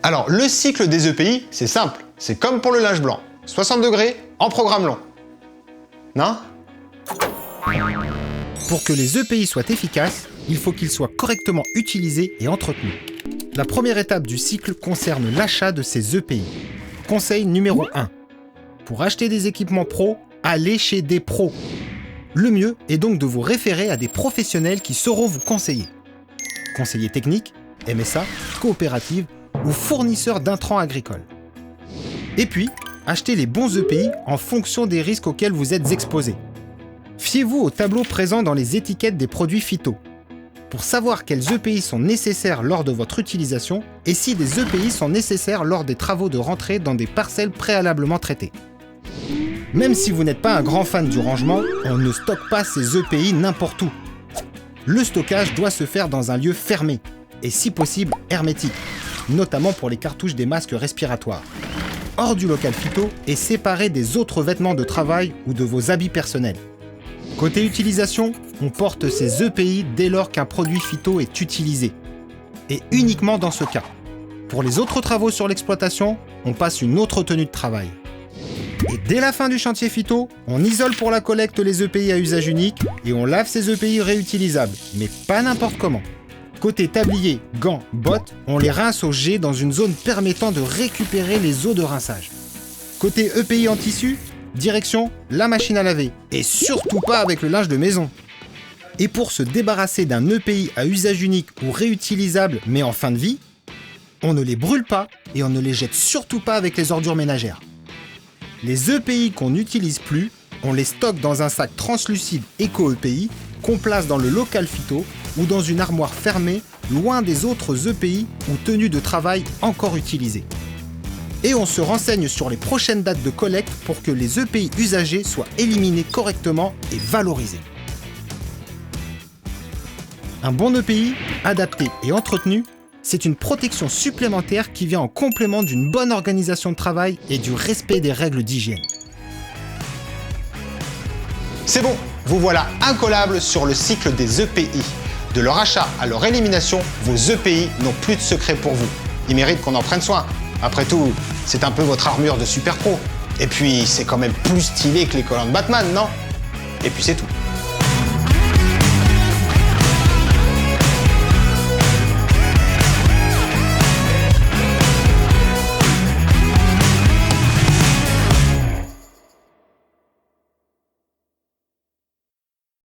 Alors, le cycle des EPI, c'est simple. C'est comme pour le linge blanc. 60 degrés en programme long. Non? Pour que les EPI soient efficaces, il faut qu'ils soient correctement utilisés et entretenus. La première étape du cycle concerne l'achat de ces EPI. Conseil numéro 1. Pour acheter des équipements pro, allez chez des pros. Le mieux est donc de vous référer à des professionnels qui sauront vous conseiller. Conseillers techniques, MSA, coopératives ou fournisseurs d'intrants agricoles. Et puis, achetez les bons EPI en fonction des risques auxquels vous êtes exposés. Fiez-vous aux tableaux présents dans les étiquettes des produits phyto. Pour savoir quels EPI sont nécessaires lors de votre utilisation et si des EPI sont nécessaires lors des travaux de rentrée dans des parcelles préalablement traitées. Même si vous n'êtes pas un grand fan du rangement, on ne stocke pas ces EPI n'importe où. Le stockage doit se faire dans un lieu fermé et si possible hermétique, notamment pour les cartouches des masques respiratoires. Hors du local phyto et séparé des autres vêtements de travail ou de vos habits personnels. Côté utilisation, on porte ces EPI dès lors qu'un produit phyto est utilisé. Et uniquement dans ce cas. Pour les autres travaux sur l'exploitation, on passe une autre tenue de travail. Et dès la fin du chantier phyto, on isole pour la collecte les EPI à usage unique et on lave ces EPI réutilisables, mais pas n'importe comment. Côté tablier, gants, bottes, on les rince au jet dans une zone permettant de récupérer les eaux de rinçage. Côté EPI en tissu, direction la machine à laver, et surtout pas avec le linge de maison. Et pour se débarrasser d'un EPI à usage unique ou réutilisable mais en fin de vie, on ne les brûle pas et on ne les jette surtout pas avec les ordures ménagères. Les EPI qu'on n'utilise plus, on les stocke dans un sac translucide éco-EPI qu'on place dans le local phyto ou dans une armoire fermée loin des autres EPI ou tenues de travail encore utilisées. Et on se renseigne sur les prochaines dates de collecte pour que les EPI usagés soient éliminés correctement et valorisés. Un bon EPI, adapté et entretenu, c'est une protection supplémentaire qui vient en complément d'une bonne organisation de travail et du respect des règles d'hygiène. C'est bon, vous voilà incollables sur le cycle des EPI. De leur achat à leur élimination, vos EPI n'ont plus de secret pour vous. Ils méritent qu'on en prenne soin. Après tout, c'est un peu votre armure de super pro. Et puis, c'est quand même plus stylé que les collants de Batman, non? Et puis c'est tout.